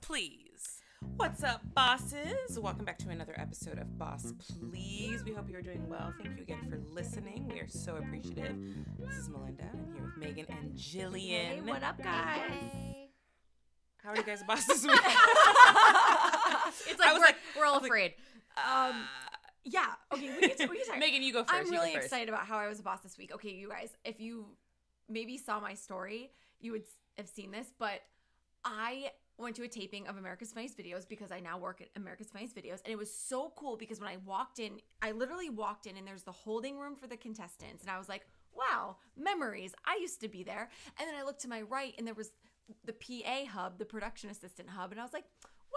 Please. What's up, bosses? Welcome back to another episode of Boss Please. We hope you're doing well. Thank you again for listening. We are so appreciative. This is Melinda. I'm here with Megan and Jillian. Hey, what up, guys? Hey. How are you guys, boss, this week? It's like we're all afraid. Yeah. Okay, we can start. Megan, you go first. I'm really excited about how I was a boss this week. Okay, you guys, if you maybe saw my story, you would have seen this, but I went to a taping of America's Funniest Videos because I now work at America's Funniest Videos. And it was so cool because when I walked in, I literally walked in and there's the holding room for the contestants. And I was like, wow, memories. I used to be there. And then I looked to my right and there was the PA hub, the production assistant hub. And I was like,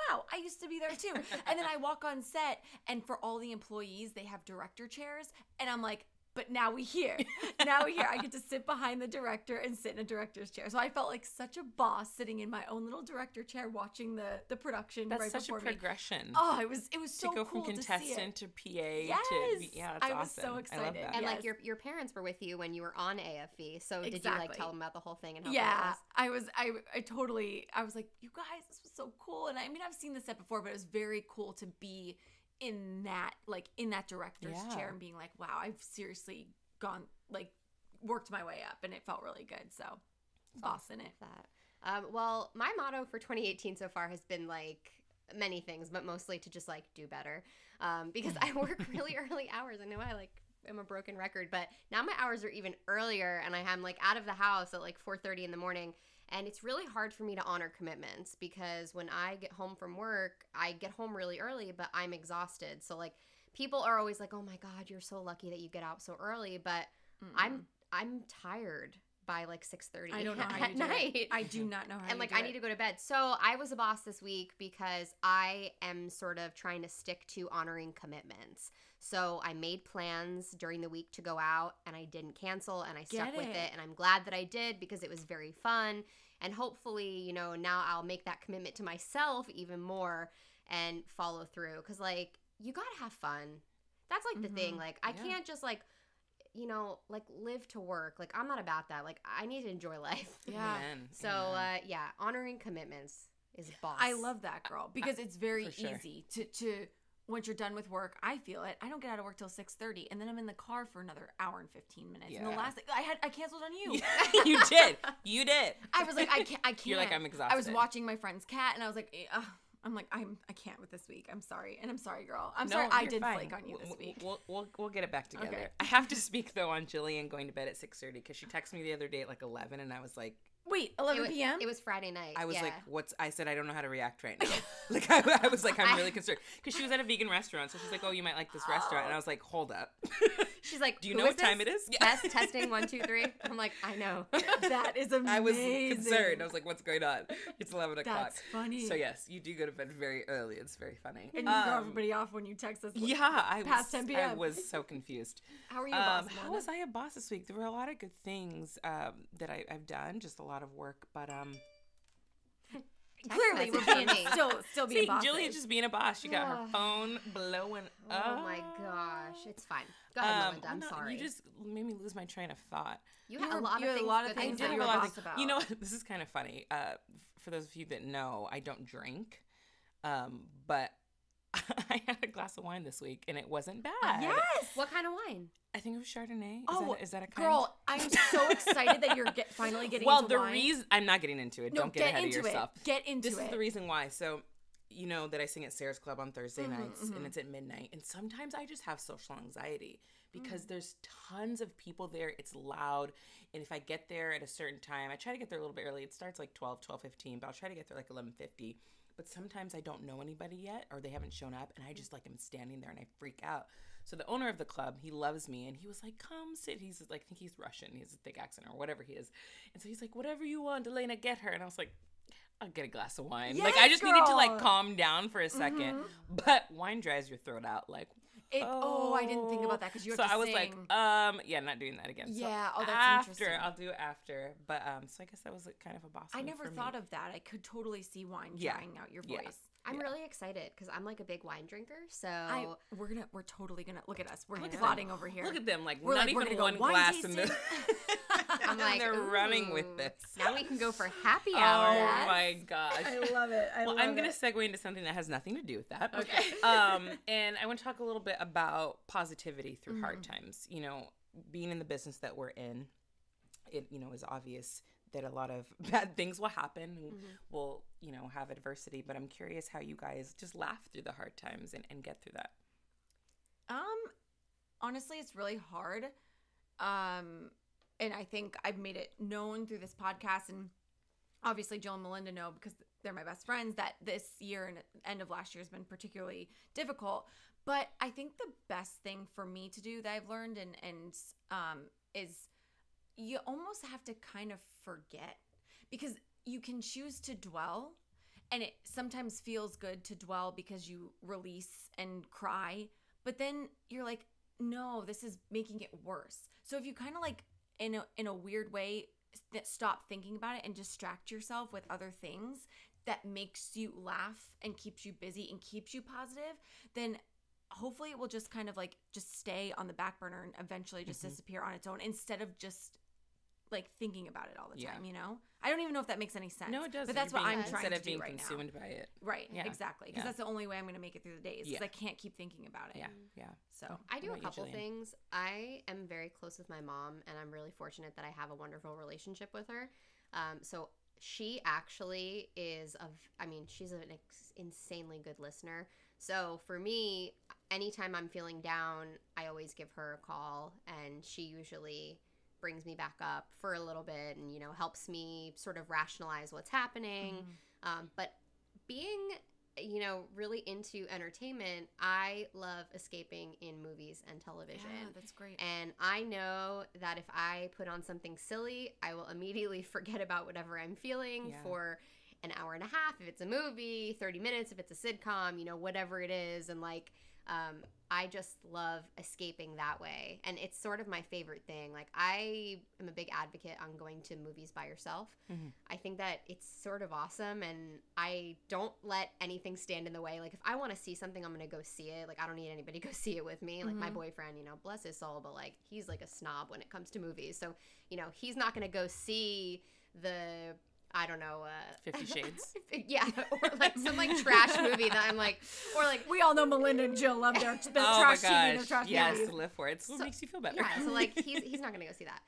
wow, I used to be there too. And then I walk on set and for all the employees, they have director chairs. And I'm like, but now we here. I get to sit behind the director and sit in a director's chair. So I felt like such a boss sitting in my own little director chair watching the production. That's right such before a progression. Me. Oh, it was so to go cool from contestant to PA yes. to that's I was awesome. so excited. I love that. And like your parents were with you when you were on AFV. So did you like tell them about the whole thing and how I was like, you guys, this was so cool. And I mean, I've seen the set before, but it was very cool to be in that director's chair and being like, wow, I've seriously worked my way up and it felt really good. So boss in it. Well, my motto for 2018 so far has been like many things, but mostly to just like do better. Because I work really early hours. I know I am a broken record, but now my hours are even earlier and I'm like out of the house at like 4:30 in the morning. And it's really hard for me to honor commitments because when I get home from work, I get home really early, but I'm exhausted. So like people are always like, oh my God, you're so lucky that you get out so early. But I'm tired by like 6:30 I don't know how at you do night. it. I do not know how and you do I need to go to bed. So I was a boss this week because I am sort of trying to stick to honoring commitments. So I made plans during the week to go out and I didn't cancel and I stuck with it. And I'm glad that I did because it was very fun. And hopefully, now I'll make that commitment to myself even more and follow through. Because like, you got to have fun. That's like the thing. Like, I can't just like live to work. Like, I'm not about that. Like, I need to enjoy life. Yeah. Amen. So, honoring commitments is boss. I love that, girl, because it's very sure. easy to once you're done with work, I feel it. I don't get out of work till 6:30, and then I'm in the car for another hour and 15 minutes. Yeah. And the last thing I canceled on you. You did. I was like, I can't. You're like, I'm exhausted. I was watching my friend's cat, and I was like, I can't with this week. I'm sorry, and I'm sorry, girl. I'm sorry. I did flake on you this week. We'll get it back together. Okay. I have to speak though on Jillian going to bed at 6:30 because she texted me the other day at like 11, and I was like, wait, 11 p.m. It was Friday night. I was like, I said I don't know how to react right now. Like I was like, I'm really concerned because she was at a vegan restaurant, so she's like, oh, you might like this restaurant, and I was like, hold up. She's like, do you know what time it is? Best testing 1, 2, 3. I'm like, I know. That is amazing. I was concerned. I was like, what's going on? It's 11 o'clock. That's funny. So yes, you do go to bed very early. It's very funny. And you throw everybody off when you text us. Past 10 p.m. I was so confused. How are you, boss? How was I a boss this week? There were a lot of good things that I've done, just a lot of work, but clearly we're being still being bosses. Jillian just being a boss. She got her phone blowing up. Oh my gosh, it's fine. Go ahead, Melinda. I'm sorry. You just made me lose my train of thought. You had a lot of things. I did have a lot of things about. You know what? This is kind of funny. For those of you that know, I don't drink, but I had a glass of wine this week and it wasn't bad. Yes. What kind of wine? I think it was Chardonnay. Is that a kind? Girl, I'm so excited that you're finally getting into wine. Reason I'm not getting into it. No, don't get ahead of yourself. Get into it. This is the reason why. So, you know that I sing at Sarah's Club on Thursday nights and it's at midnight. And sometimes I just have social anxiety because there's tons of people there. It's loud. And if I get there at a certain time, I try to get there a little bit early. It starts like 12:15, but I'll try to get there like 11:50. But sometimes I don't know anybody yet or they haven't shown up and I just like am standing there and I freak out. So the owner of the club, he loves me and he was like, come sit. He's like, I think he's Russian. He has a thick accent or whatever he is. And so he's like, whatever you want, Elena, get her. And I was like, I'll get a glass of wine. Yes, like I just needed to like girl. calm down for a second. But wine dries your throat out. Like, I didn't think about that because you have so to I was sing. like, yeah, not doing that again. Yeah, so that's interesting. I'll do it after. But so I guess that was kind of a boss. I move never for thought me. of that. I could totally see wine drying out your voice. I'm really excited because I'm like a big wine drinker. So we're totally gonna look at us. We're Look at plotting over here. Look at them, like We're not like, we're even gonna go one wine glass in tasting. this. I'm like, they're running with this. Now we can go for happy Oh hour. my gosh. I love it. Well, I'm going to segue into something that has nothing to do with that. Okay. And I want to talk a little bit about positivity through hard times. You know, being in the business that we're in, it, you know, is obvious that a lot of bad things will happen. We'll, you know, have adversity. But I'm curious how you guys just laugh through the hard times and get through that. Honestly, it's really hard. And I think I've made it known through this podcast, and obviously Jill and Melinda know because they're my best friends, that this year and end of last year has been particularly difficult. But I think the best thing for me to do that I've learned is you almost have to kind of forget, because you can choose to dwell, and it sometimes feels good to dwell because you release and cry, but then you're like, no, this is making it worse. So if you kind of like in a weird way stop thinking about it and distract yourself with other things that makes you laugh and keeps you busy and keeps you positive, then hopefully it will just kind of like just stay on the back burner and eventually just disappear on its own, instead of just like thinking about it all the time, you know? I don't even know if that makes any sense. No, it doesn't. But that's what I'm trying to do right now. Instead of being consumed by it. Right, Yeah. exactly. Because that's the only way I'm going to make it through the days, because I can't keep thinking about it. Yeah. So I do a couple Jillian? things. I am very close with my mom, and I'm really fortunate that I have a wonderful relationship with her. So she actually is she's an insanely good listener. So for me, anytime I'm feeling down, I always give her a call, and she usually brings me back up for a little bit and, you know, helps me sort of rationalize what's happening. But being, you know, really into entertainment, I love escaping in movies and television. yeah, that's great. And I know that if I put on something silly, I will immediately forget about whatever I'm feeling for an hour and a half. If it's a movie, 30 minutes, if it's a sitcom, you know, whatever it is. And like, I just love escaping that way. And it's sort of my favorite thing. Like, I am a big advocate on going to movies by yourself. I think that it's sort of awesome, and I don't let anything stand in the way. Like, if I want to see something, I'm going to go see it. Like, I don't need anybody to go see it with me. Like, my boyfriend, you know, bless his soul, but like, he's like a snob when it comes to movies. So, you know, he's not going to go see I don't know, 50 Shades. Yeah, or like some like trash movie that I'm like, or like we all know Melinda and Jill love their Oh trash my TV and their gosh. trash Yes, movies. live for it. It's what makes you feel better. yeah. So like he's not gonna go see that.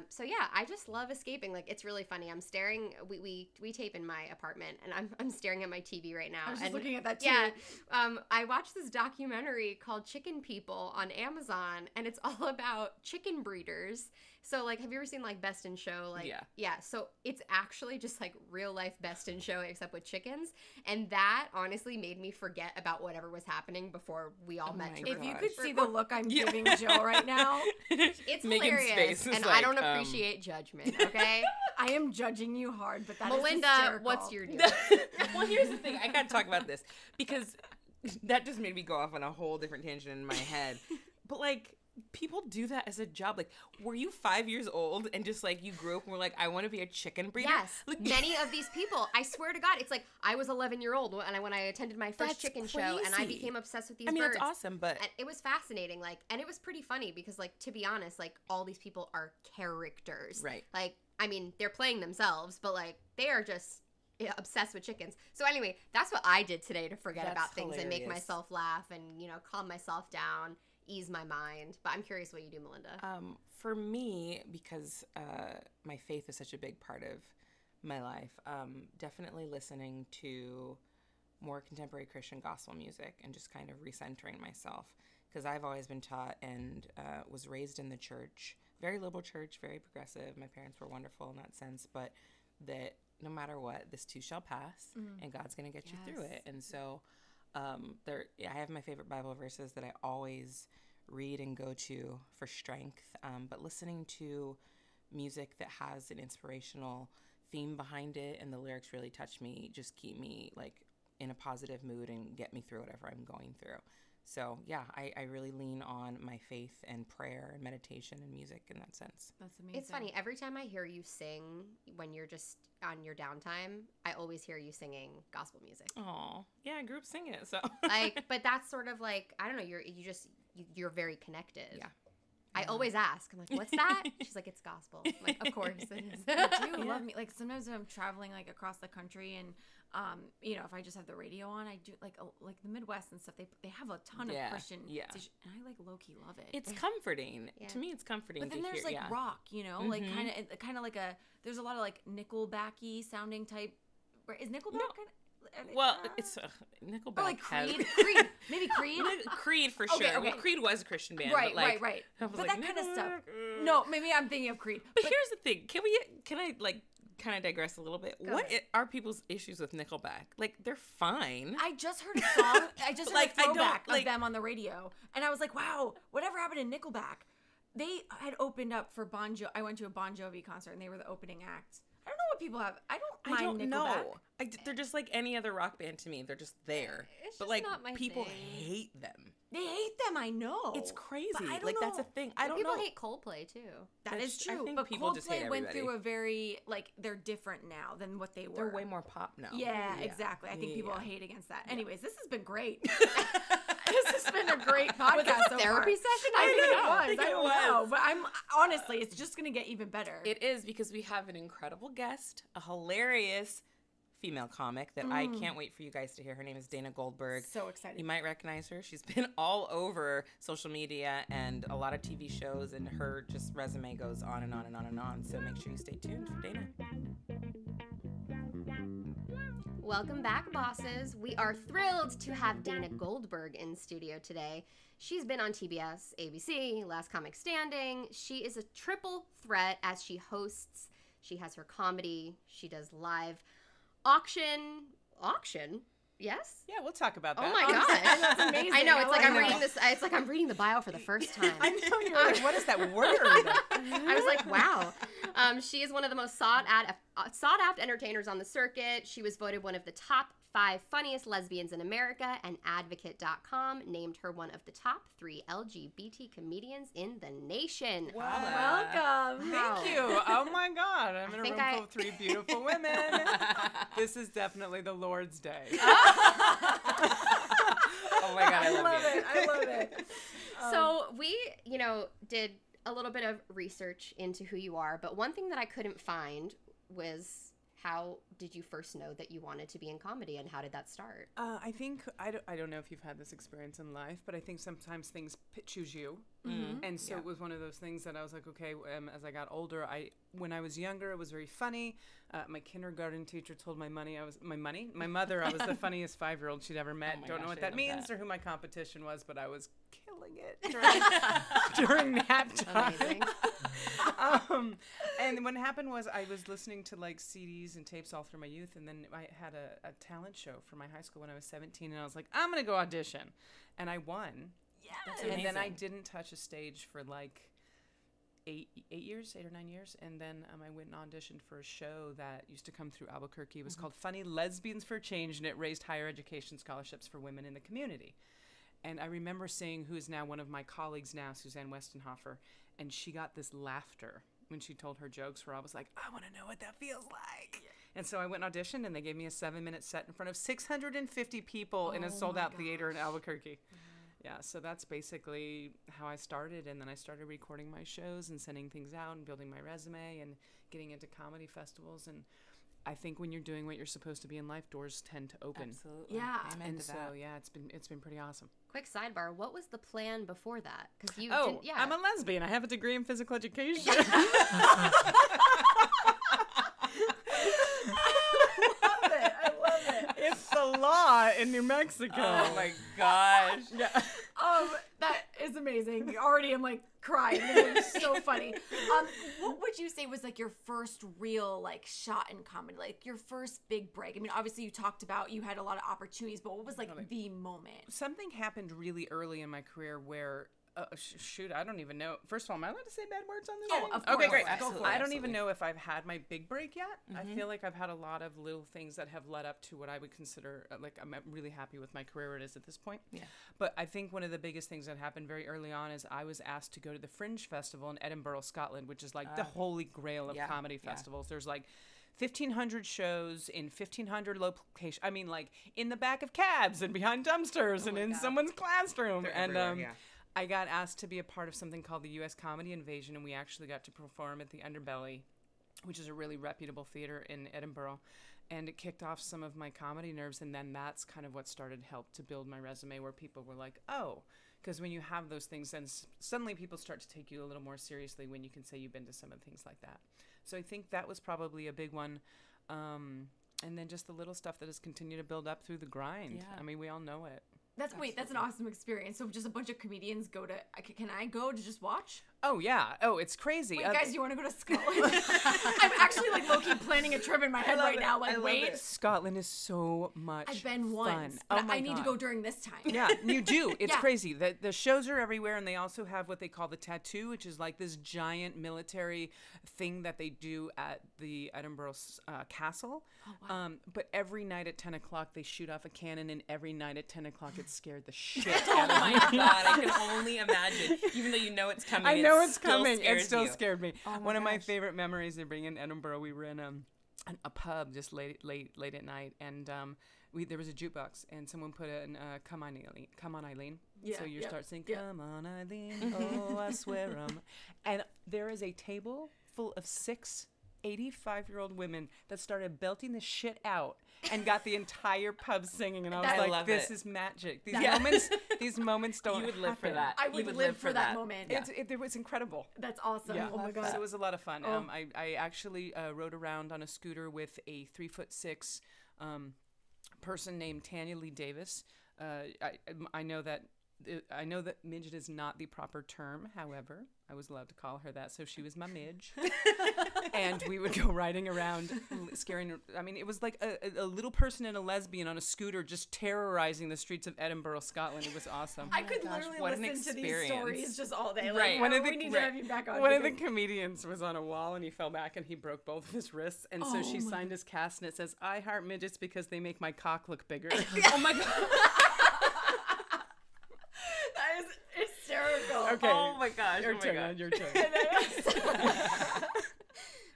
So yeah, I just love escaping. Like, it's really funny. I'm staring. We tape in my apartment, and I'm staring at my TV right now. I was just and looking at that too. yeah, I watched this documentary called Chicken People on Amazon, and it's all about chicken breeders. So like, have you ever seen like Best in Show? Like, yeah. So it's actually just like real life Best in Show, except with chickens, and that honestly made me forget about whatever was happening before we all met. If you could see the look I'm giving Jill right now, it's Megan's hilarious, face is and like, I don't appreciate judgment. Okay, I am judging you hard, but that Melinda, is hysterical. what's your deal? Well, here's the thing. I got to talk about this because that just made me go off on a whole different tangent in my head. But like, people do that as a job. Like, were you 5 years old and just like you grew up and were like, I want to be a chicken breeder? Yes. Like, Many of these people, I swear to God, it's like I was 11-year-old when I attended my first That's chicken show, and I crazy. became obsessed with these I mean, birds. that's awesome, but And it was fascinating, like, and it was pretty funny because, like, to be honest, like, all these people are characters. Right. Like, I mean, they're playing themselves, but like, they are just obsessed with chickens. So anyway, that's what I did today to forget That's about things and make hilarious. myself laugh and, you know, calm myself down, ease my mind. But I'm curious what you do, Melinda. for me, because my faith is such a big part of my life, definitely listening to more contemporary Christian gospel music and just kind of recentering myself. Because I've always been taught and was raised in the church, very liberal church, very progressive. My parents were wonderful in that sense, but that no matter what, this too shall pass, and God's going to get you through it. And so I have my favorite Bible verses that I always read and go to for strength, but listening to music that has an inspirational theme behind it and the lyrics really touch me, just keep me like in a positive mood and get me through whatever I'm going through. So yeah, I really lean on my faith and prayer and meditation and music in that sense. That's amazing. It's funny. Every time I hear you sing when you're just on your downtime, I always hear you singing gospel music. Oh, yeah, I grew up singing it, so. But that's sort of like, I don't know, you're very connected. Yeah. I always ask. I'm like, what's that? She's like, it's gospel. I'm like, of course it is. I do love me. Like sometimes when I'm traveling like across the country and if I just have the radio on, I do like the Midwest and stuff. They have a ton of Christian stations, and I like low key love it. It's comforting. Yeah. To me, it's comforting. But then there's like rock, like kind of like there's a lot of like Nickelbacky sounding type. Is Nickelback kind of? Well, it's Nickelback. Or like Creed. Maybe Creed. Creed for sure. Okay. Well, Creed was a Christian band. Right, but right. But that kind of stuff. No, maybe I'm thinking of Creed. But here's the thing. Can I like kind of digress a little bit? Are people's issues with Nickelback? Like, they're fine. I just heard a song. I just heard a throwback of them on the radio, and I was like, wow, whatever happened to Nickelback? They had opened up for Bon Jovi. I went to a Bon Jovi concert, and they were the opening act. I don't know what people have. I don't mind Nickelback. They're just like any other rock band to me. They're just there. It's but just like not my people thing. hate them. They hate them. I know. It's crazy. But I don't like know. that's a thing. I don't People know. hate Coldplay too. That is I true. think But people just hate Coldplay went everybody. through a very they're different now than what they were. They're way more pop now. Yeah, exactly. I think people Yeah. hate against that. Anyways, this has been great. This has been a great podcast. So Therapy far. session? I think don't it know, was. but I'm honestly, it's just gonna get even better. It is, because we have an incredible guest, a hilarious female comic that I can't wait for you guys to hear. Her name is Dana Goldberg. So excited. You might recognize her. She's been all over social media and a lot of TV shows, and her just resume goes on and on and on and on. So make sure you stay tuned for Dana. Welcome back, bosses. We are thrilled to have Dana Goldberg in studio today. She's been on TBS, ABC, Last Comic Standing. She is a triple threat as she hosts. She has her comedy. She does live auction. Yes? Yeah, we'll talk about that. Oh my gosh. That's amazing. I know, it's like I'm that. reading this. It's like I'm reading the bio for the first time. I know, you're like, what is that word? I was like, wow. She is one of the most sought after entertainers on the circuit. She was voted one of the top 5 funniest lesbians in America, and Advocate.com named her one of the top 3 LGBT comedians in the nation. Welcome. Wow. Thank you. Oh my God. I'm in a think room full of 3 beautiful women. This is definitely the Lord's Day. Oh my God, I love you. I love it. So we, did a little bit of research into who you are, but one thing that I couldn't find was, how did you first know that you wanted to be in comedy, and how did that start? I think, I don't know if you've had this experience in life, but I think sometimes things choose you. Mm-hmm. And so it was one of those things that I was like, okay, as I got older, when I was younger, it was very funny. My kindergarten teacher told my mother I was the funniest 5-year-old she'd ever met. Oh my Don't know gosh, what I that love means that. or who my competition was, but I was killing it during nap time. Amazing. And what happened was I was listening to like CDs and tapes all through my youth, and then I had a talent show for my high school when I was 17, and I was like, I'm gonna go audition, and I won. Yes. And then I amazing. didn't touch a stage for like 8 or 9 years, and then I went and auditioned for a show that used to come through Albuquerque. It was called Funny Lesbians for Change, and it raised higher education scholarships for women in the community. And I remember seeing who is now one of my colleagues now, Suzanne Westenhofer, and she got this laughter when she told her jokes where I was like, I want to know what that feels like. Yeah. And so I went and auditioned, and they gave me a 7-minute set in front of 650 people in a sold-out theater in Albuquerque. Yeah, so that's basically how I started, and then I started recording my shows and sending things out and building my resume and getting into comedy festivals. And I think when you're doing what you're supposed to be in life, doors tend to open. Absolutely. Yeah. Amen And to so that. yeah, it's been pretty awesome. Quick sidebar, what was the plan before that? Because you Oh, didn't, yeah. I'm a lesbian. I have a degree in physical education. I love it. It's the law in New Mexico. Oh my gosh. Yeah. That is amazing. Already I'm like crying. It's so funny. What would you say was like your first real like shot in comedy? Like your first big break? I mean, obviously you talked about you had a lot of opportunities, but what was like the moment? Something happened really early in my career where Shoot, I don't even know. First of all, am I allowed to say bad words on this? Oh, thing? of course. Okay, great. Absolutely. I don't even know if I've had my big break yet. I feel like I've had a lot of little things that have led up to what I would consider, I'm really happy with my career where it is at this point. Yeah. But I think one of the biggest things that happened very early on is I was asked to go to the Fringe Festival in Edinburgh, Scotland, which is like the holy grail of comedy festivals. There's like 1,500 shows in 1,500 locations. I mean, like in the back of cabs and behind dumpsters and in someone's classroom. They're And everywhere, I got asked to be a part of something called the U.S. Comedy Invasion, and we actually got to perform at the Underbelly, which is a really reputable theater in Edinburgh. And it kicked off some of my comedy nerves, and then that's kind of what started help to build my resume, where people were like, oh, because when you have those things, then suddenly people start to take you a little more seriously when you can say you've been to some of things like that. So I think that was probably a big one. And then just the little stuff that has continued to build up through the grind. Yeah. I mean, we all know it. That's an awesome experience. So just a bunch of comedians go to. Can I go to just watch? Oh yeah. Oh, it's crazy. Wait, guys, do you want to go to Scotland? I'm actually like low-key planning a trip in my head right now. Like, wait, Scotland is so much I've been once, fun. but Oh my I need to God. go during this time. Yeah, you do. It's Yeah. crazy. The shows are everywhere, and they also have what they call the tattoo, which is like this giant military thing that they do at the Edinburgh castle. Oh, wow. But every night at 10 o'clock, they shoot off a cannon, and every night at 10 o'clock, it scared the shit out of Oh me. my God, I can only imagine. Even though you know it's coming, I know it's still coming. It scares still you. scared me. Oh my One of my gosh. favorite memories they bring in Edinburgh, we were in a pub just late at night, and there was a jukebox, and someone put in "Come on, Eileen." Come on, Eileen. Yeah, So you yeah, start singing, yeah. "Come on, Eileen." Oh, I swear 'em. And there is a table full of 6 85-year-old women that started belting the shit out and got the entire pub singing, and I was I like, love "This it. is magic. Yeah. These moments don't. You would live for happen." that. I would live for that moment. It was incredible. That's awesome. Yeah. Oh my god. So it was a lot of fun. Oh. I actually rode around on a scooter with a 3'6" person named Tanya Lee Davis. I know that midget is not the proper term. However, I was allowed to call her that, so she was my midge. And we would go riding around, scaring. I mean, it was like a little person and a lesbian on a scooter, just terrorizing the streets of Edinburgh, Scotland. It was awesome. I could gosh, literally what an listen to these experience. stories just all day. Like, Right. One One of the- we need to have you back on. One of the because- comedians was on a wall and he fell back and he broke both of his wrists. And so Oh she my signed his cast and it says, "I heart midgets because they make my cock look bigger." Oh my God. That is hysterical. Okay. Oh my gosh. Your oh my turn, God. your turn.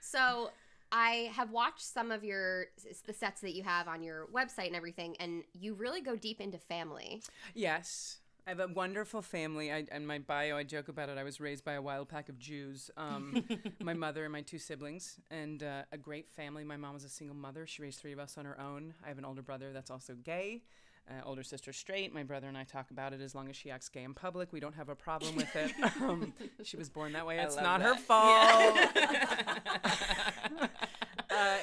So I have watched some of the sets that you have on your website and everything, and you really go deep into family. Yes. I have a wonderful family. In my bio, I joke about it. I was raised by a wild pack of Jews. My mother and my 2 siblings, and a great family. My mom was a single mother. She raised 3 of us on her own. I have an older brother that's also gay. Older sister straight. My brother and I talk about it as long as she acts gay in public. We don't have a problem with it. She was born that way. I It's love not her that. fault.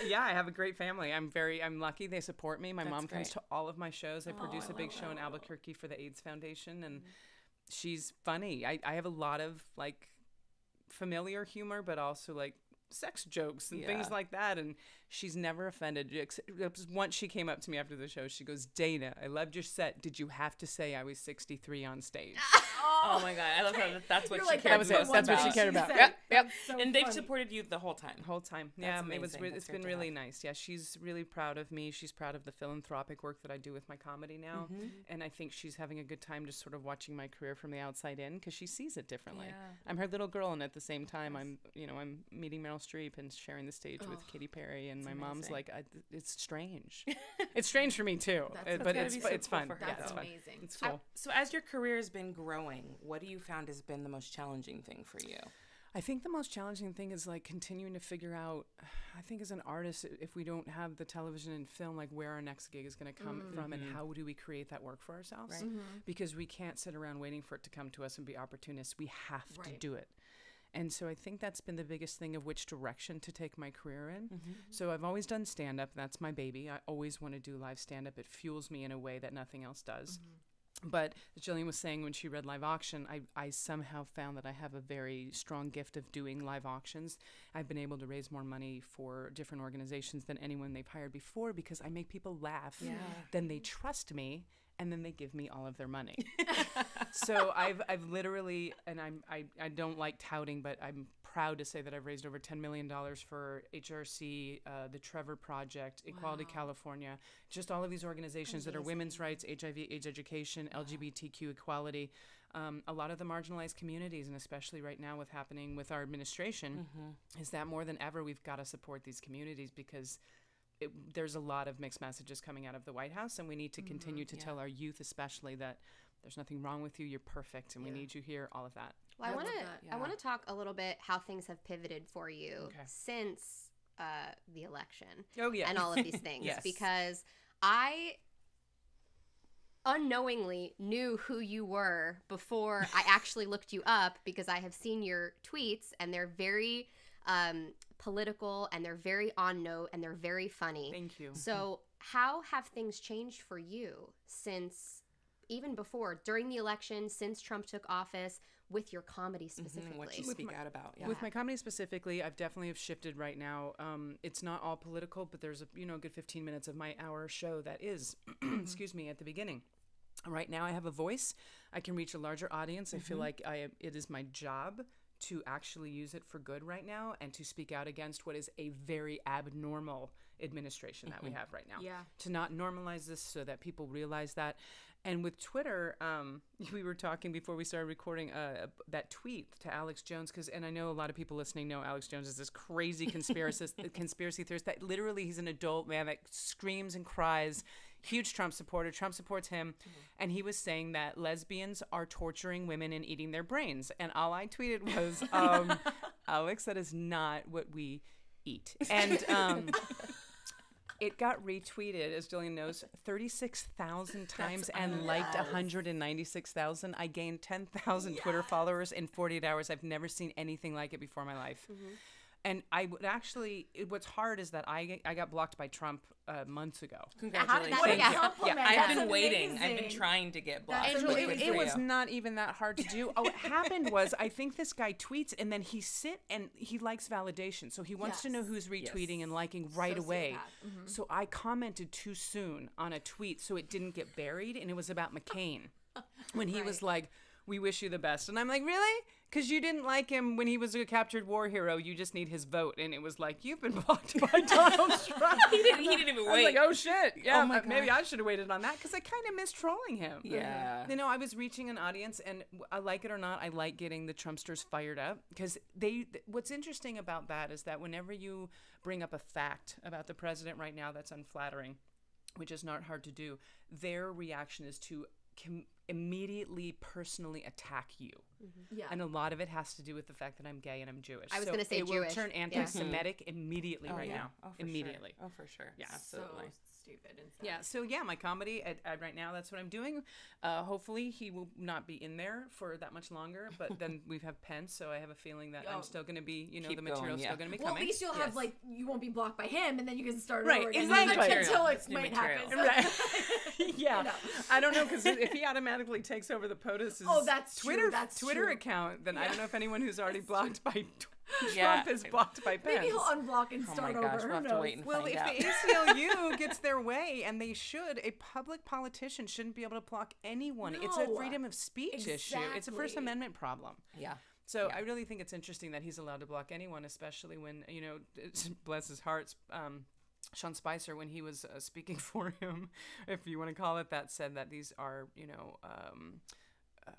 Yeah, I have a great family. I'm lucky. They support me. My That's mom comes great. to all of my shows. I produce I a big love show in that. Albuquerque for the AIDS Foundation, and she's funny. I have a lot of like familiar humor, but also like sex jokes and things Yeah. like that, and she's never offended. Once she came up to me after the show, she goes, "Dana, I loved your set. Did you have to say I was 63 on stage?" Oh my God. I love how that's what You're she like, cared That was it. most That's what she about. cared about. said. Yep, yep. That's so And they've funny. supported you the whole time. The whole time. That's Yeah, amazing. That's it's been great to really have. nice. Yeah, she's really proud of me. She's proud of the philanthropic work that I do with my comedy now, Mm-hmm. and I think she's having a good time just sort of watching my career from the outside in because she sees it differently. Yeah. I'm her little girl, and at the same time, I'm meeting Meryl Streep and sharing the stage with Katy Perry, and my mom's amazing. like, "It's strange. It's strange for me too, That's but gotta it's be so it's cool fun. for her, Yeah, That's it's fun. amazing. It's cool. So as your career has been growing, what do you found has been the most challenging thing for you? I think the most challenging thing is like continuing to figure out, I think as an artist, if we don't have the television and film, like where our next gig is going to come from and how do we create that work for ourselves? Right. Because we can't sit around waiting for it to come to us and be opportunists. We have to Right. do it. And so I think that's been the biggest thing of which direction to take my career in. So I've always done stand-up. That's my baby. I always want to do live stand-up. It fuels me in a way that nothing else does. But as Jillian was saying when she read Live Auction, I somehow found that I have a very strong gift of doing live auctions. I've been able to raise more money for different organizations than anyone they've hired before because I make people laugh. Yeah. Then they trust me. and then they give me all of their money. So I've literally, and I don't like touting, but I'm proud to say that I've raised over $10 million for HRC, the Trevor Project, Equality California, just all of these organizations that are women's rights, HIV/AIDS education, LGBTQ equality, a lot of the marginalized communities, and especially right now with happening with our administration, is that more than ever we've got to support these communities because there's a lot of mixed messages coming out of the White House, and we need to continue to tell our youth especially that there's nothing wrong with you, you're perfect, and we need you here, all of that. Well, I want to talk a little bit how things have pivoted for you since the election. Oh, yeah. And all of these things. Yes. Because I unknowingly knew who you were before I actually looked you up, because I have seen your tweets, and they're very political, and they're very on note, and they're very funny. Thank you. So how have things changed for you since, even before, during the election, since Trump took office, with your comedy specifically? What you speak out about. Yeah. With my comedy specifically, I've definitely have shifted right now. It's not all political, but there's a good 15 minutes of my hour show that is, excuse me, at the beginning. Right now I have a voice. I can reach a larger audience. I feel like it is my job to actually use it for good right now, and to speak out against what is a very abnormal administration that we have right now. Yeah. To not normalize this so that people realize that. And with Twitter, we were talking before we started recording that tweet to Alex Jones, and I know a lot of people listening know Alex Jones is this crazy conspiracy theorist that literally he's an adult man that screams and cries, huge Trump supporter. Trump supports him. And he was saying that lesbians are torturing women and eating their brains. And all I tweeted was, Alex, that is not what we eat. And it got retweeted, as Jillian knows, 36,000 times and liked 196,000. I gained 10,000 Twitter followers in 48 hours. I've never seen anything like it before in my life. And I would actually, what's hard is that I got blocked by Trump months ago. Congratulations. What a compliment. I've That's been waiting. I've been amazing. trying to get blocked. That's so amazing. good It for was you. not even that hard to do. What happened was, I think this guy tweets and then he likes validation. So he wants to know who's retweeting and liking right away. So I commented too soon on a tweet so it didn't get buried, and it was about McCain when he was like, "We wish you the best." And I'm like, really? Because you didn't like him when he was a captured war hero. You just need his vote. And it was like, you've been blocked by Donald Trump. He didn't even I was wait. like, oh, shit. Yeah, Oh my maybe I should have waited on that, because I kind of miss trolling him. Yeah. You know, I was reaching an audience, and I like it or not, I like getting the Trumpsters fired up, because what's interesting about that is that whenever you bring up a fact about the president right now that's unflattering, which is not hard to do, their reaction is to immediately personally attack you. Yeah. And a lot of it has to do with the fact that I'm gay and I'm Jewish. I was gonna say it Jewish. will turn anti-Semitic immediately right now. Oh, for immediately. Sure. Oh, for sure. Yeah. Absolutely. So stupid and sad. Yeah, so yeah, my comedy right now, that's what I'm doing. Hopefully he will not be in there for that much longer, but then we have Pence, so I have a feeling that I'm still going to be, Keep the material's going, still going to be Well, at coming. least you'll have you won't be blocked by him, and then you can start Right, over again. exactly. Until it It's new might material. happen. Right. Yeah, You know. I don't know, because if he automatically takes over the POTUS's that's true, Twitter that's Twitter true. account, then I don't know if anyone who's already blocked by Yeah. Trump is blocked by Pence. Maybe he'll unblock and Oh start my gosh, over. we'll have Who to knows? wait and Well, find if out. the ACLU gets their way, and they should, a public politician shouldn't be able to block anyone. It's a No. freedom of speech issue. It's a First Exactly. Amendment problem. Yeah. So I really think it's interesting that he's allowed to block anyone, especially when, bless his heart, Sean Spicer, when he was speaking for him, if you want to call it that, said that these are,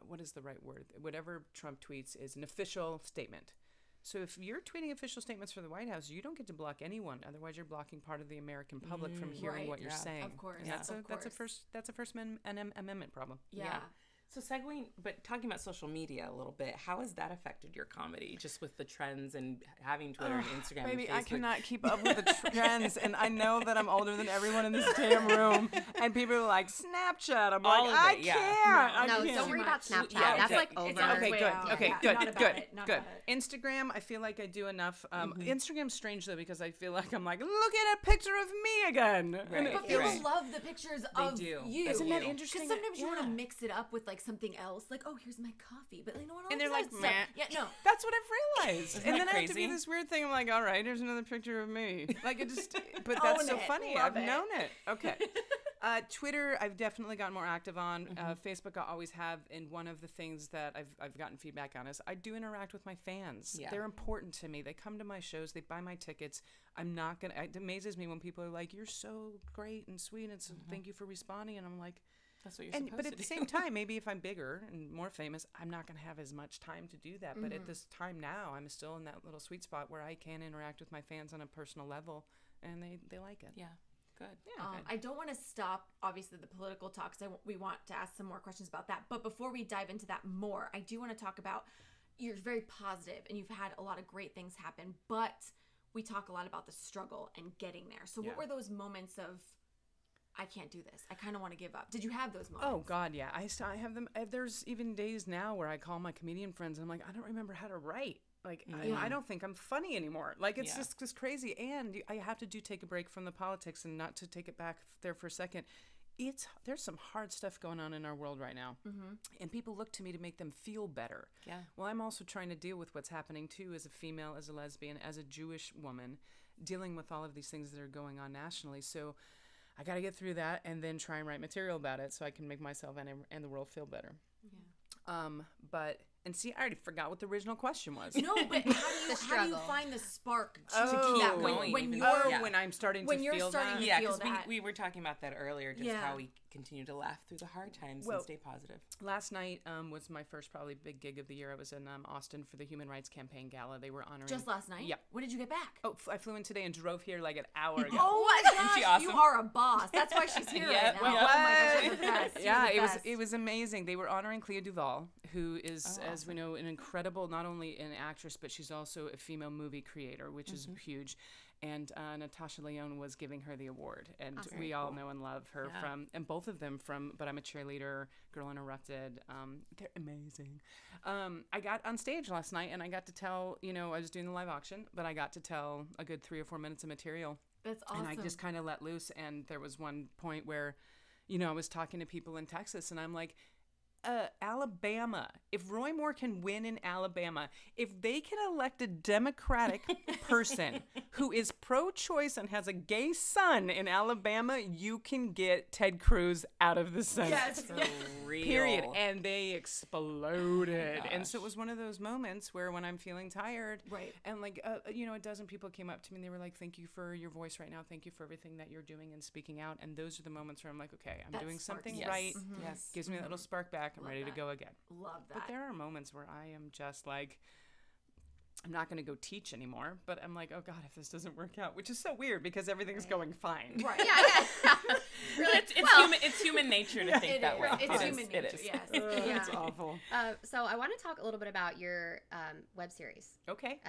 what is the right word? Whatever Trump tweets is an official statement. So if you're tweeting official statements for the White House, you don't get to block anyone. Otherwise, you're blocking part of the American public from hearing Right. what you're Yeah. saying. Of course, And that's of a course. First Amendment problem. Yeah. So segueing, but talking about social media a little bit, how has that affected your comedy, just with the trends and having Twitter and Instagram Baby, and Facebook? I cannot keep up with the trends, and I know that I'm older than everyone in this damn room, and people are like, Snapchat. I'm All like, of I it, yeah. can't. I No, can't. don't worry about Too much. Snapchat. Yeah, That's okay. like It's over. on its Okay, way good. out. Okay, Yeah. good, Not about good, it, not good. about it. Instagram, I feel like I do enough. Instagram's strange though, because I feel like I'm like, look at a picture of me again. And Right. it But feels- people love the pictures of do. you. Isn't that interesting? Because sometimes you want to Yeah. mix it up with like something else, like here's my coffee, but no one else. And they're like, stuff. meh. Yeah, no. That's what I've realized. Isn't And that then I have to be crazy? this weird thing. I'm like, all right, here's another picture of me. Like, it just, but that's Own so it. funny. Love I've it. known it. Okay. Twitter, I've definitely gotten more active on. Facebook, I always have. And one of the things that I've gotten feedback on is I do interact with my fans. Yeah. They're important to me. They come to my shows. They buy my tickets. I'm not going to... It amazes me when people are like, you're so great and sweet, and so thank you for responding. And I'm like... That's what you're supposed to But do. at the same time, maybe if I'm bigger and more famous, I'm not going to have as much time to do that. But at this time now, I'm still in that little sweet spot where I can interact with my fans on a personal level, and they like it. Yeah. Good. Yeah, good. I don't want to stop, obviously, the political talk, because we want to ask some more questions about that. But before we dive into that more, I do want to talk about, you're very positive and you've had a lot of great things happen, but we talk a lot about the struggle and getting there. So what were those moments of, I can't do this, I kind of want to give up? Did you have those moments? Oh, God, yeah. I have them. There's even days now where I call my comedian friends and I'm like, I don't remember how to write. Like, I don't think I'm funny anymore. Like, it's just crazy. And I have to take a break from the politics, and not to take it back there for a second. There's some hard stuff going on in our world right now. And people look to me to make them feel better. Yeah. Well, I'm also trying to deal with what's happening, too, as a female, as a lesbian, as a Jewish woman, dealing with all of these things that are going on nationally. So I got to get through that and then try and write material about it so I can make myself and the world feel better. Yeah. And see, I already forgot what the original question was. No, but how do you find the spark to keep going when I'm starting to feel that? Yeah, because we were talking about that earlier, just how we continue to laugh through the hard times and stay positive. Last night was my first probably big gig of the year. I was in Austin for the Human Rights Campaign Gala. They were honoring... Just last night? Yeah. When did you get back? Oh, I flew in today and drove here like an hour ago. Oh my gosh, she awesome? You are a boss. That's why she's here right now. Oh my gosh, you're the best. It was amazing. They were honoring Clea Duvall, who is, as we know, an incredible, not only an actress, but she's also a female movie creator, which is huge. And Natasha Lyonne was giving her the award. And we all know and love her from, and both of them from But I'm a Cheerleader, Girl Interrupted. They're amazing. I got on stage last night and I got to tell, I was doing the live auction, but I got to tell a good 3 or 4 minutes of material. That's awesome. And I just kind of let loose. And there was one point where, I was talking to people in Texas and I'm like, Alabama. If Roy Moore can win in Alabama, if they can elect a Democratic person who is pro-choice and has a gay son in Alabama, you can get Ted Cruz out of the Senate. Yes. Real. Period. And they exploded. And so it was one of those moments where when I'm feeling tired, right, and like, a dozen people came up to me and they were like, thank you for your voice right now. Thank you for everything that you're doing and speaking out. And those are the moments where I'm like, okay, I'm doing something right. Yes. Gives me that little spark back. I'm ready to go again. Love that. But there are moments where I am just like, I'm not going to go teach anymore, but I'm like, oh God, if this doesn't work out, which is so weird because everything's going fine. Right. Yeah. Really? It's human nature to think that way. It's human nature, yes. It's awful. So I want to talk a little bit about your web series. Okay.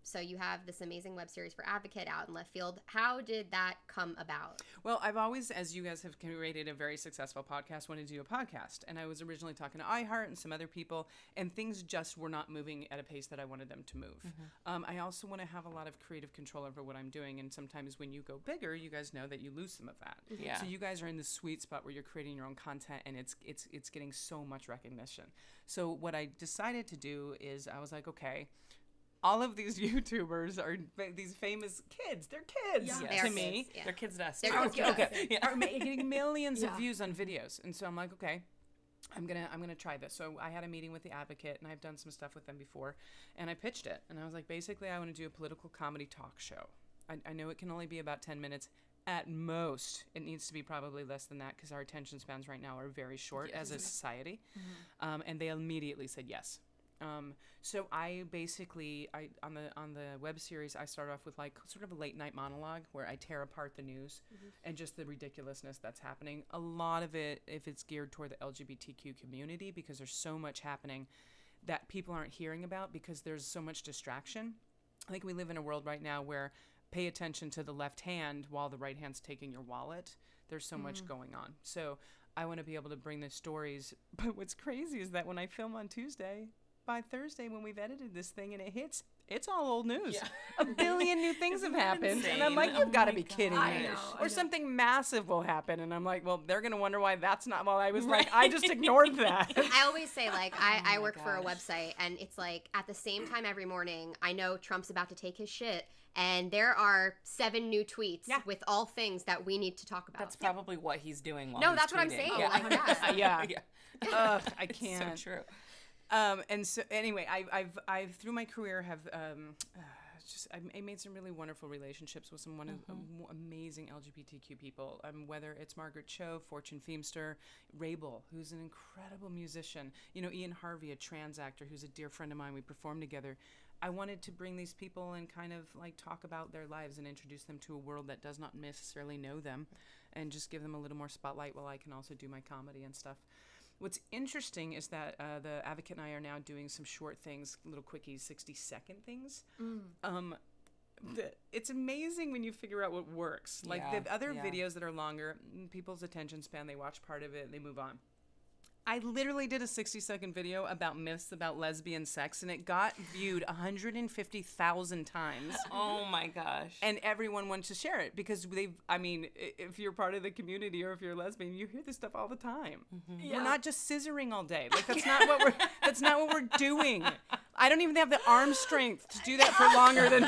So you have this amazing web series for Advocate out in left field. How did that come about? Well, I've always, as you guys have created a very successful podcast, wanted to do a podcast. And I was originally talking to iHeart and some other people, and things just were not moving at a pace that I wanted them to move. I also want to have a lot of creative control over what I'm doing. And sometimes when you go bigger, you guys know that you lose some of that. Yeah. So you guys are in the sweet spot where you're creating your own content, and it's getting so much recognition. So what I decided to do is I was like, okay, all of these YouTubers are these famous kids. They're kids to me. Kids, yeah. They're kids to us. They're too. kids to us. Yeah. Are getting millions of views on videos. And so I'm like, okay, I'm gonna try this. So I had a meeting with the Advocate, and I've done some stuff with them before, and I pitched it. And I was like, basically, I want to do a political comedy talk show. I know it can only be about 10 minutes. At most, it needs to be probably less than that because our attention spans right now are very short as a society. And they immediately said yes. So I basically, on the web series, I start off with like sort of a late night monologue where I tear apart the news and just the ridiculousness that's happening. A lot of it, if it's geared toward the LGBTQ community, because there's so much happening that people aren't hearing about because there's so much distraction. I think we live in a world right now where pay attention to the left hand while the right hand's taking your wallet. There's so much going on. So I want to be able to bring the stories. But what's crazy is that when I film on Tuesday, by Thursday when we've edited this thing and it hits, it's all old news. Yeah. A billion new things have Isn't that happened. And I'm insane? like, Oh you've got to my be kidding gosh. me. I know, I Or know. something massive will happen. And I'm like, well, they're going to wonder why that's not. Well, I was like, I just ignored that. I always say, like, I my work for a gosh. website, and it's like at the same time every morning, I know Trump's about to take his shit, and there are 7 new tweets Yeah. with all things that we need to talk about. That's probably what he's doing while No, he's that's what I'm tweeting. saying. Yeah. Like that. Yeah. Yeah. Ugh, I It's can't. so true. And so anyway, I've through my career have I made some really wonderful relationships with some amazing LGBTQ people. Whether it's Margaret Cho, Fortune Feimster, Rabel, who's an incredible musician. You know, Ian Harvey, a trans actor who's a dear friend of mine. We performed together. I wanted to bring these people and kind of like talk about their lives and introduce them to a world that does not necessarily know them, and just give them a little more spotlight while I can also do my comedy and stuff. What's interesting is that the Advocate and I are now doing some short things, little quickies, 60-second things. It's amazing when you figure out what works. Like Yeah, the other yeah. videos that are longer, people's attention span, they watch part of it, they move on. I literally did a 60-second video about myths about lesbian sex, and it got viewed 150,000 times. Oh my gosh. And everyone wants to share it because if you're part of the community or if you're a lesbian, you hear this stuff all the time. Yeah. We're not just scissoring all day. Like that's not what we're doing. I don't even have the arm strength to do that for longer than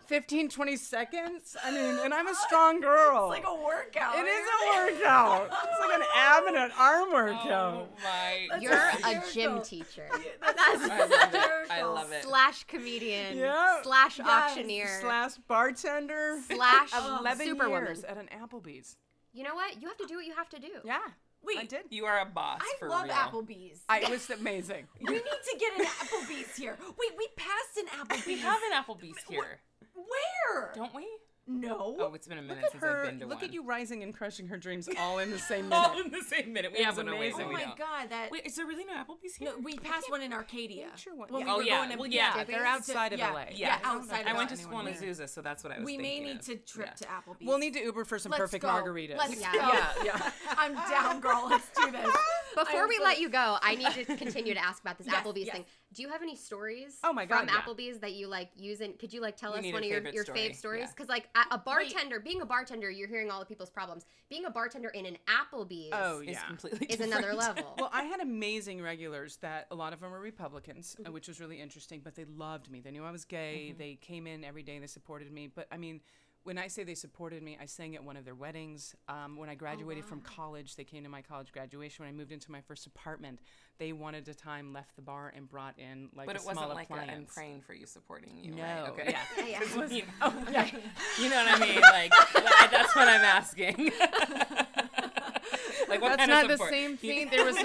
15, 20 seconds. I mean, and I'm a strong girl. It's like a workout. It is a workout. It's like an ab and an arm workout. Oh my. You're a hysterical. gym teacher That's I love it. I hysterical. love it. slash comedian Yeah. slash Yes. auctioneer / bartender. slash 11 superwoman. years at an Applebee's. You know what? You have to do what you have to do. Yeah. Wait, I did. You are a boss I for love real. Applebee's. It was amazing. We need to get an Applebee's here. Wait, we passed an Applebee's. We have an Applebee's here, Where? don't we? No. Oh, it's been a minute Look at since her. I've been to Look one. at you rising and crushing her dreams all in the same minute. All in the same minute. We It have was one. No, wait, amazing. Oh we my don't. god, that. Wait, is there really no Applebee's here? No, we passed one in Arcadia. Sure one- When yeah. we Oh, were yeah. going to- Well, yeah. They're outside of yeah, LA. Yeah, outside. I of went LA. to school in Azusa, so that's what I was We thinking may need of. to trip Yeah. to Applebee's. We'll need to Uber for some Let's perfect go. margaritas. Let's Yeah. go. Yeah. I'm down, girl. Let's do this. Before I'm we so- let you go, I need to continue to ask about this Yes, Applebee's yes. thing. Do you have any stories Oh my God, from yeah. Applebee's that you like use? And could you like tell We us need one a of favorite your story. fave stories? Yeah. Because like a bartender, being a bartender, you're hearing all the people's problems. Being a bartender in an Applebee's Oh, It's yeah. completely is different. another level. Well, I had amazing regulars that a lot of them were Republicans, which was really interesting, but they loved me. They knew I was gay. They came in every day and they supported me. But I mean, when I say they supported me, I sang at one of their weddings. When I graduated from college, they came to my college graduation. When I moved into my first apartment, they one at a time left the bar and brought in like But a it small wasn't like appliance. I'm praying for you, supporting you. No, Right? Okay. yeah. Yeah. 'Cause, you know, you know what I mean? Like, that's what I'm asking. Like, what That's kind of not the support? same thing. There was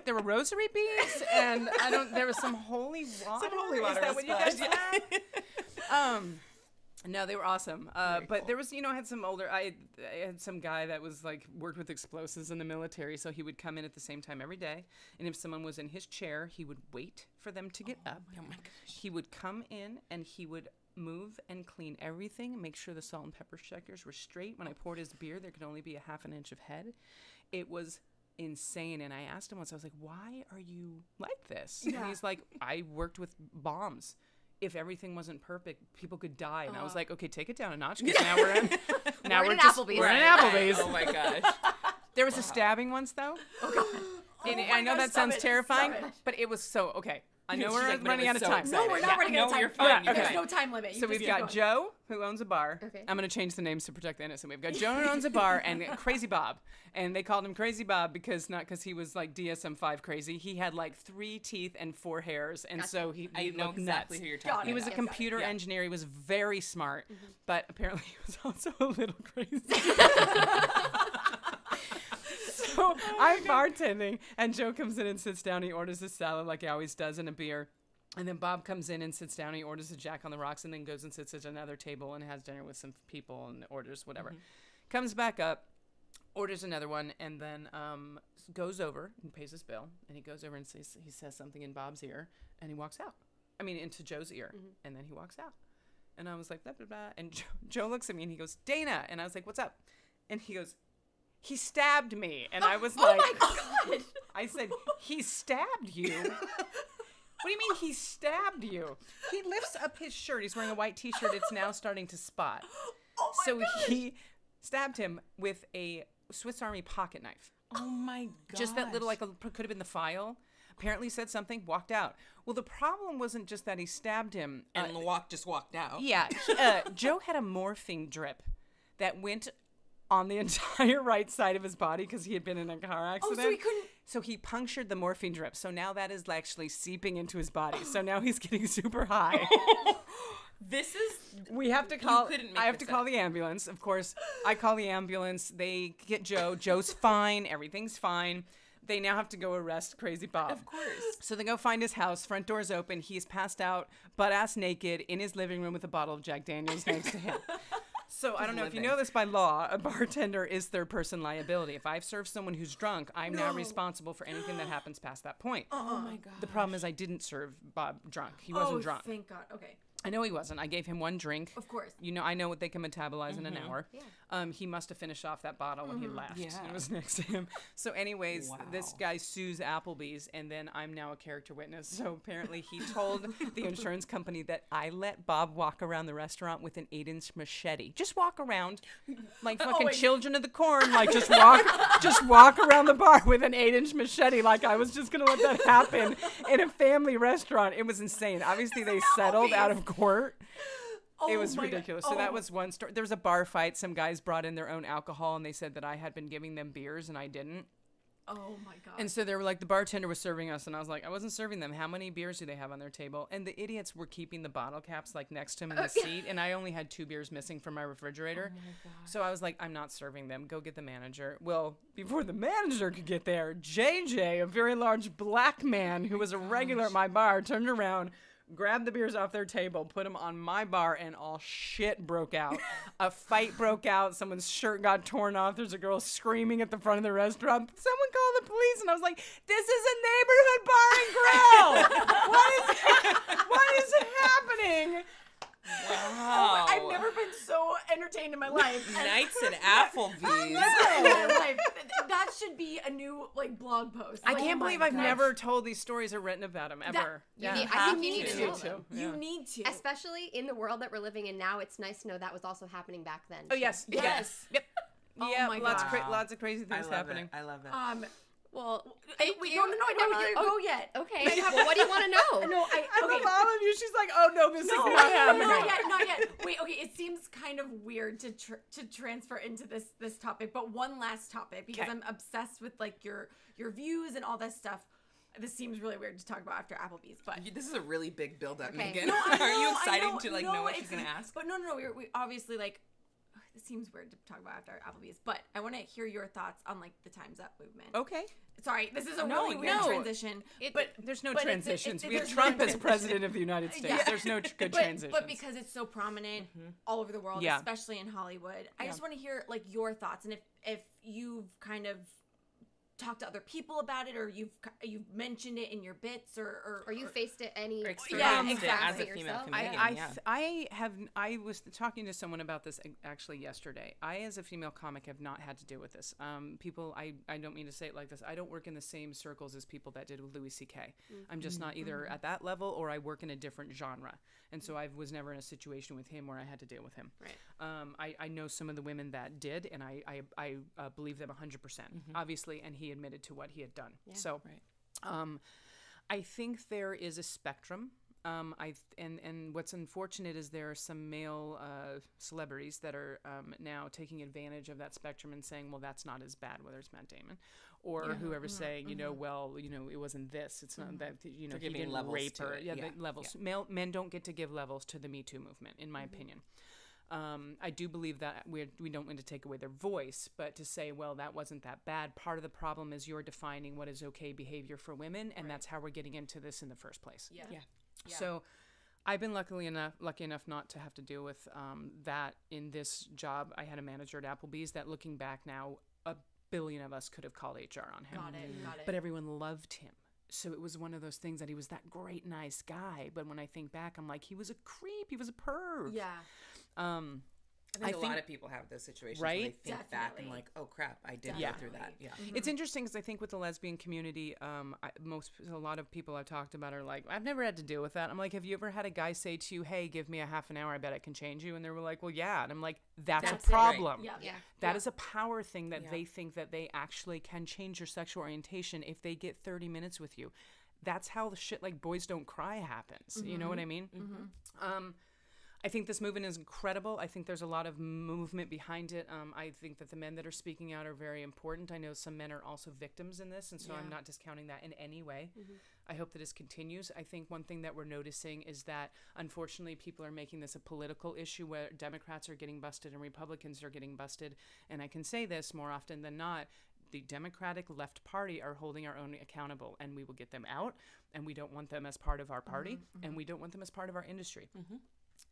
there were rosary beads, and there was some holy water. Some holy Is water that was what you guys splashed. had? No, they were awesome. Very But cool. there was, I had some I had some guy that was like worked with explosives in the military, so he would come in at the same time every day. And if someone was in his chair, he would wait for them to get up. Oh my gosh. He would come in and he would move and clean everything, make sure the salt and pepper shakers were straight. When I poured his beer, there could only be a half an inch of head. It was insane. And I asked him once, I was like, why are you like this? And he's like, I worked with bombs. If everything wasn't perfect, people could die. And I was like, okay, take it down a notch, because now we're in We're in Applebee's. We're in Right, right. Applebee's. Oh my gosh. There was a stabbing once, though. Oh god. And Oh I know my that gosh, sounds stop it, terrifying, stop it. but it was so okay. I know She's we're like, but it running out was of so time. exciting. No, we're not Yeah. running No, out of time. you're fine, Yeah, you're There's fine. no time limit. You So just we've keep got going. Joe, who owns a bar. Okay. I'm going to change the names to protect the innocent. We've got Joe, who owns a bar, and Crazy Bob. And they called him Crazy Bob not because he was like DSM-5 crazy. He had like 3 teeth and 4 hairs, and so he I know looked exactly nuts. who you're Got talking He was a about. computer Yeah. engineer. He was very smart, but apparently he was also a little crazy. So I'm bartending, and Joe comes in and sits down. He orders a salad like he always does and a beer. And then Bob comes in and sits down. He orders a Jack on the Rocks and then goes and sits at another table and has dinner with some people and orders whatever. Comes back up, orders another one, and then goes over and pays his bill. And he goes over and he says something in Bob's ear, and he walks out. I mean, into Joe's ear. And then he walks out. And I was like, blah, blah, blah. And Joe looks at me and he goes, Dana. And I was like, what's up? And he goes, he stabbed me. And I was like, Oh my god. I said, he stabbed you? What do you mean he stabbed you? He lifts up his shirt. He's wearing a white t-shirt. It's now starting to spot. Oh my So gosh. he stabbed him with a Swiss Army pocket knife. Oh my god. Just that little, like, could have been the file. Apparently said something, walked out. Well, the problem wasn't just that he stabbed him. And just walked out. Yeah. Joe had a morphine drip that went on the entire right side of his body because he had been in a car accident. Oh, so he couldn't. So he punctured the morphine drip. So now that is actually seeping into his body. So now he's getting super high. This is. We have to call. couldn't make I have this to call up. the ambulance. Of course, I call the ambulance. They get Joe. Joe's fine. Everything's fine. They now have to go arrest Crazy Bob. Of course. So they go find his house. Front door's open. He's passed out, butt ass naked, in his living room with a bottle of Jack Daniels next to him. So I don't know if you living. know this by law, a bartender is third person liability. If I've served someone who's drunk, I'm now responsible for anything that happens past that point. Oh my god. The problem is I didn't serve Bob drunk. He wasn't drunk. Thank God. Okay. I know he wasn't. I gave him one drink. Of course. You know, I know what they can metabolize in an hour. Yeah. He must have finished off that bottle when he left. Yeah. It was next to him. So anyways, this Wow. guy sues Applebee's, and then I'm now a character witness. So apparently he told the insurance company that I let Bob walk around the restaurant with an 8-inch machete. Just walk around like fucking wait. children of the corn. Like just walk around the bar with an 8-inch machete. Like I was just going to let that happen in a family restaurant. It was insane. Obviously they settled out of court. It was my God. ridiculous. So that was one story. There was a bar fight. Some guys brought in their own alcohol, and they said that I had been giving them beers, and I didn't. Oh my God. And so they were like, the bartender was serving us, and I was like, I wasn't serving them. How many beers do they have on their table? And the idiots were keeping the bottle caps like next to him in the seat, and I only had 2 beers missing from my refrigerator. So I was like, I'm not serving them. Go get the manager. Well, before the manager could get there, JJ, a very large black man who was a regular at my bar, turned around, grabbed the beers off their table, put them on my bar, and all shit broke out. A fight broke out. Someone's shirt got torn off. There's a girl screaming at the front of the restaurant. Someone called the police, and I was like, this is a neighborhood bar and grill. What is happening? Wow. I've never been so entertained in my life. Nights at Applebee's. Never in my life. That should be a new blog post. I Like, can't oh my believe I've gosh. never told these stories or written about them, ever. Yeah, Yeah. I think you need to. to know them. You need to. Especially in the world that we're living in now, it's nice to know that was also happening back then. Oh, yes. Yes. Yep. Oh Yeah, my lots God. lots of crazy I things love happening. it. I love it. Well, Wait, no, I don't want you to go yet. Okay. Well, what do you want to know? No, I okay. love all of you. She's like, oh no, this is No, not happening. not yet. Wait, okay. It seems kind of weird to transfer into this topic, but one last topic because Okay. I'm obsessed with like your views and all this stuff. This seems really weird to talk about after Applebee's, but This is a really big build up, Okay. Megan. No, I Are you know, I excited to know what she's it's- gonna ask? But no, we obviously like. This seems weird to talk about after Applebee's, but I want to hear your thoughts on like the Time's Up movement. Okay. Sorry, this is a No, really weird no. transition. But There's no but it's- transitions. it's- We have there's Trump no as transition. president of the United States. Yeah. There's no good but, transitions. But because it's so prominent all over the world, Yeah. especially in Hollywood, I Yeah. just want to hear like your thoughts and if you've kind of talked to other people about it or you've mentioned it in your bits or Or you faced it any Or Yeah, experienced it exactly. as a female yourself? comedian. I was talking to someone about this actually yesterday. I, as a female comic, have not had to deal with this. People, I don't mean to say it like this. I don't work in the same circles as people that did with Louis C.K. I'm just not either at that level or I work in a different genre. And so I was never in a situation with him where I had to deal with him. Right. I know some of the women that did, and I believe them 100%, obviously, and he admitted to what he had done. So I think there is a spectrum. And what's unfortunate is there are some male celebrities that are now taking advantage of that spectrum and saying, well, that's not as bad, whether it's Matt Damon or whoever's saying, well, it wasn't this. It's not that, he giving didn't levels rape to her. it. Yeah, Yeah. the levels. Men don't get to give levels to the Me Too movement, in my opinion. I do believe that we don't want to take away their voice, but to say, well, that wasn't that bad. Part of the problem is you're defining what is okay behavior for women, and that's how we're getting into this in the first place. Yeah. So I've been lucky enough not to have to deal with that in this job. I had a manager at Applebee's that, looking back now, a billion of us could have called HR on him. Got it. But everyone loved him. So it was one of those things that he was that great, nice guy. But when I think back, I'm like, he was a creep. He was a perv. Yeah. I think a lot of people have those situations right? where they think back and like, oh crap, I did go through that. Yeah. It's interesting because I think with the lesbian community, a lot of people I've talked about are like, I've never had to deal with that. I'm like, have you ever had a guy say to you, hey, give me a half an hour, I bet I can change you? And they were like, well, yeah. And I'm like, that's a problem. Right. Yeah. That is a power thing that they think that they actually can change your sexual orientation if they get 30 minutes with you. That's how the shit like Boys Don't Cry happens. You know what I mean? I think this movement is incredible. I think there's a lot of movement behind it. I think that the men that are speaking out are very important. I know some men are also victims in this, and so I'm not discounting that in any way. I hope that this continues. I think one thing that we're noticing is that, unfortunately, people are making this a political issue where Democrats are getting busted and Republicans are getting busted. And I can say this more often than not. The Democratic left party are holding our own accountable, and we will get them out, and we don't want them as part of our party, and we don't want them as part of our industry.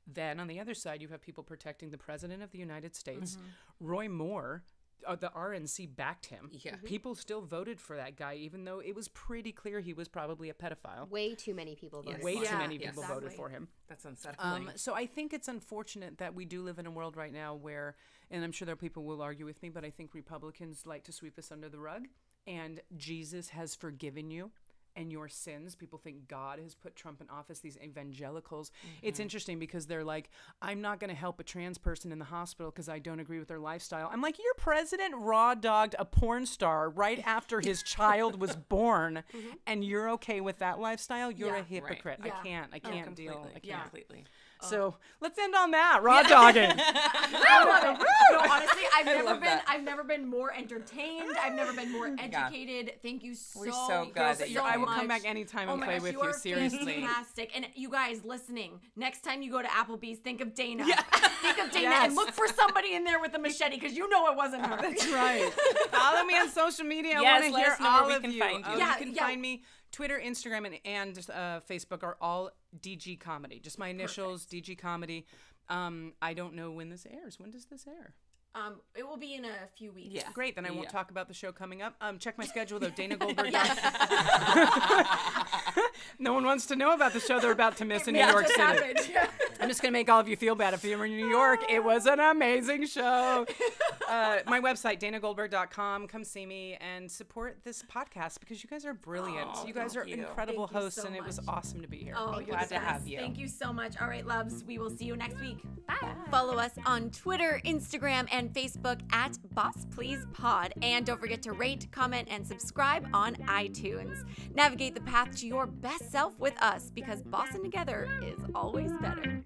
Then on the other side, you have people protecting the President of the United States. Roy Moore, the RNC backed him. People still voted for that guy, even though it was pretty clear he was probably a pedophile. Way too many people voted Way for too him. many people voted for him. That's unsettling. So I think it's unfortunate that we do live in a world right now where, and I'm sure there are people who will argue with me, but I think Republicans like to sweep this under the rug. And Jesus has forgiven you and your sins. People think God has put Trump in office, these evangelicals. It's interesting because they're like, I'm not going to help a trans person in the hospital because I don't agree with their lifestyle. I'm like, your president raw dogged a porn star right after his child was born, and you're okay with that lifestyle? You're a hypocrite. Yeah. I can't deal. I can't. Completely. So let's end on that. Raw dogging. I love it. No, honestly, I've never been more entertained. I've never been more educated. Thank you so, We're so glad that you're I will much. come back anytime and my play gosh, with you you. are Seriously. fantastic. And you guys listening, next time you go to Applebee's, think of Dana. Think of Dana and look for somebody in there with a machete because you know it wasn't her. That's right. Follow me on social media. I Yes, want to let hear us know all where of we can you. find you. You can find me. Twitter, Instagram, and Facebook are all DG Comedy. Just my initials, DG Comedy. I don't know when this airs. When does this air? It will be in a few weeks. Yeah. Great. Then I won't talk about the show coming up. Check my schedule, though. Dana Goldberg. No one wants to know about the show they're about to miss in New York City. I'm just going to make all of you feel bad. If you're in New York, it was an amazing show. My website, danagoldberg.com. Come see me and support this podcast because you guys are brilliant. You guys are incredible Thank you hosts, so and it was much. awesome to be here. Oh, you're glad the to have best. you. Thank you so much. All right, loves. We will see you next week. Bye. Follow us on Twitter, Instagram, and Facebook at Boss Please Pod. And don't forget to rate, comment, and subscribe on iTunes. Navigate the path to your best self with us because bossing together is always better.